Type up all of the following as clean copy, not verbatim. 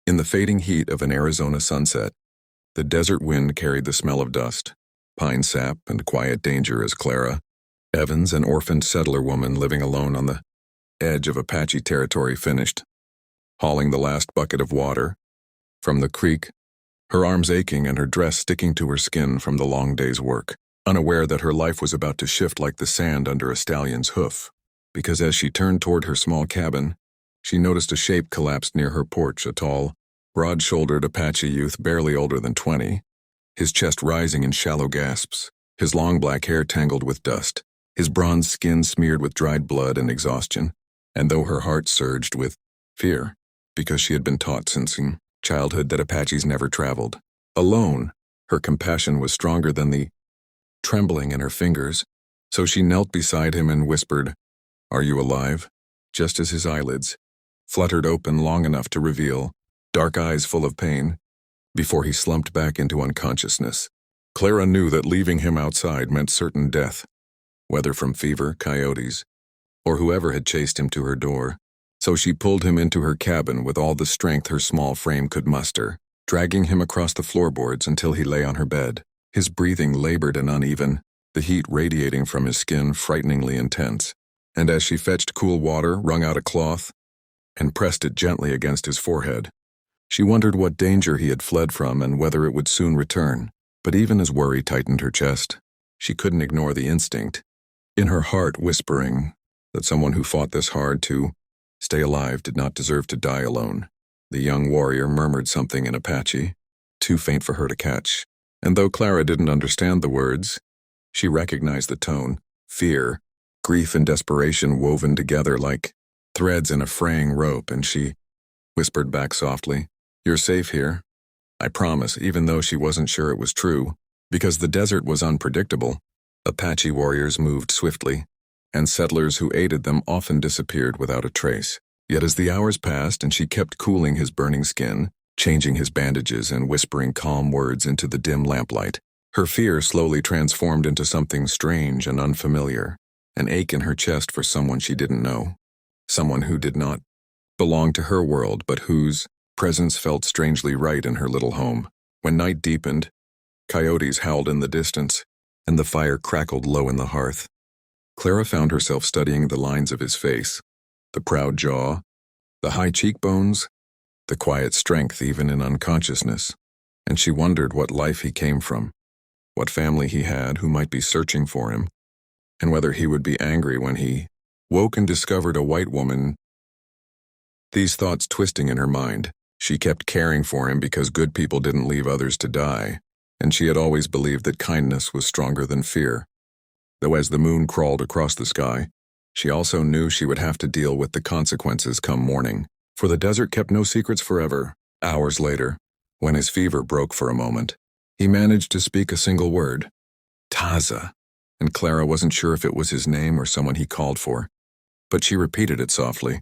In the fading heat of an Arizona sunset, the desert wind carried the smell of dust, pine sap, and quiet danger as Clara, Evans, an orphaned settler woman living alone on the edge of Apache territory, finished hauling the last bucket of water from the creek, her arms aching and her dress sticking to her skin from the long day's work, unaware that her life was about to shift like the sand under a stallion's hoof, because as she turned toward her small cabin, she noticed a shape collapsed near her porch, a tall, broad-shouldered Apache youth barely older than 20, his chest rising in shallow gasps, his long black hair tangled with dust, his bronze skin smeared with dried blood and exhaustion, and though her heart surged with fear, because she had been taught since childhood that Apaches never traveled alone, her compassion was stronger than the trembling in her fingers, so she knelt beside him and whispered, "Are you alive?" just as his eyelids fluttered open long enough to reveal dark eyes full of pain before he slumped back into unconsciousness. Clara knew that leaving him outside meant certain death, whether from fever, coyotes, or whoever had chased him to her door. So she pulled him into her cabin with all the strength her small frame could muster, dragging him across the floorboards until he lay on her bed, his breathing labored and uneven, the heat radiating from his skin frighteningly intense. And as she fetched cool water, wrung out a cloth, and pressed it gently against his forehead, she wondered what danger he had fled from and whether it would soon return. But even as worry tightened her chest, she couldn't ignore the instinct in her heart whispering that someone who fought this hard to stay alive did not deserve to die alone. The young warrior murmured something in Apache, too faint for her to catch, and though Clara didn't understand the words, she recognized the tone: fear, grief, and desperation woven together like threads in a fraying rope, and she whispered back softly, "You're safe here, I promise," even though she wasn't sure it was true. Because the desert was unpredictable, Apache warriors moved swiftly, and settlers who aided them often disappeared without a trace. Yet as the hours passed and she kept cooling his burning skin, changing his bandages and whispering calm words into the dim lamplight, her fear slowly transformed into something strange and unfamiliar, an ache in her chest for someone she didn't know, someone who did not belong to her world but whose presence felt strangely right in her little home. When night deepened, coyotes howled in the distance, and the fire crackled low in the hearth. Clara found herself studying the lines of his face, the proud jaw, the high cheekbones, the quiet strength even in unconsciousness, and she wondered what life he came from, what family he had who might be searching for him, and whether he would be angry when he woke and discovered a white woman. These thoughts twisting in her mind, she kept caring for him because good people didn't leave others to die, and she had always believed that kindness was stronger than fear. Though as the moon crawled across the sky, she also knew she would have to deal with the consequences come morning, for the desert kept no secrets forever. Hours later, when his fever broke for a moment, he managed to speak a single word, "Taza," and Clara wasn't sure if it was his name or someone he called for, but she repeated it softly,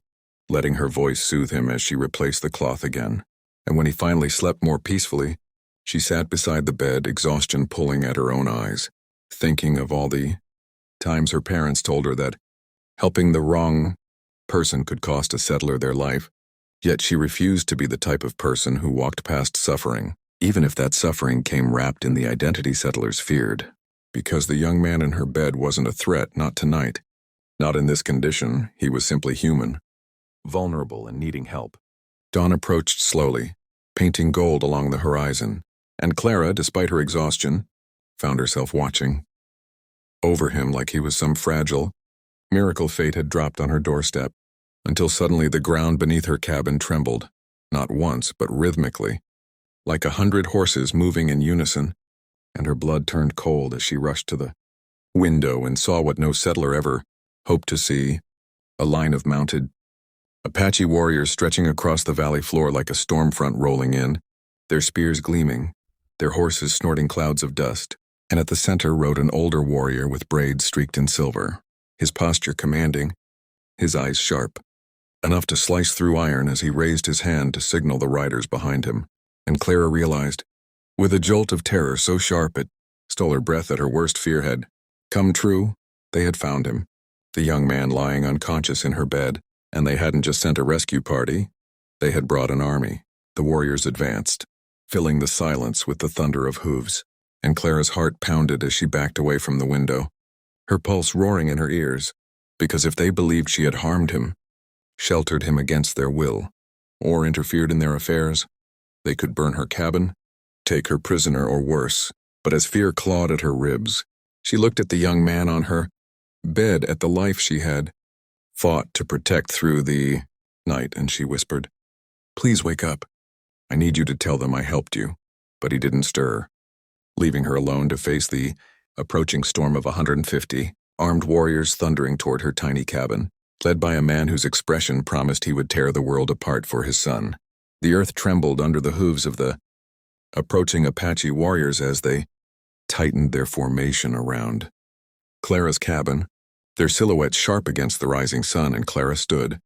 letting her voice soothe him as she replaced the cloth again. And when he finally slept more peacefully, she sat beside the bed, exhaustion pulling at her own eyes, thinking of all the times her parents told her that helping the wrong person could cost a settler their life, yet she refused to be the type of person who walked past suffering, even if that suffering came wrapped in the identity settlers feared. Because the young man in her bed wasn't a threat, not tonight. Not in this condition, he was simply human, vulnerable and needing help. Dawn approached slowly, painting gold along the horizon, and Clara, despite her exhaustion, found herself watching over him like he was some fragile miracle fate had dropped on her doorstep, until suddenly the ground beneath her cabin trembled, not once but rhythmically, like 100 horses moving in unison, and her blood turned cold as she rushed to the window and saw what no settler ever hoped to see: a line of mounted Apache warriors stretching across the valley floor like a storm front rolling in, their spears gleaming, their horses snorting clouds of dust. And at the center rode an older warrior with braids streaked in silver, his posture commanding, his eyes sharp, enough to slice through iron as he raised his hand to signal the riders behind him. And Clara realized, with a jolt of terror so sharp it stole her breath that her worst fear had come true, they had found him, the young man lying unconscious in her bed, and they hadn't just sent a rescue party, they had brought an army. The warriors advanced, filling the silence with the thunder of hooves, and Clara's heart pounded as she backed away from the window, her pulse roaring in her ears, because if they believed she had harmed him, sheltered him against their will, or interfered in their affairs, they could burn her cabin, take her prisoner, or worse. But as fear clawed at her ribs, she looked at the young man on her bed, at the life she had fought to protect through the night, and she whispered, "Please wake up. I need you to tell them I helped you." But he didn't stir, leaving her alone to face the approaching storm of 150 armed warriors thundering toward her tiny cabin, led by a man whose expression promised he would tear the world apart for his son. The earth trembled under the hooves of the approaching Apache warriors as they tightened their formation around Clara's cabin, their silhouettes sharp against the rising sun, and Clara stood,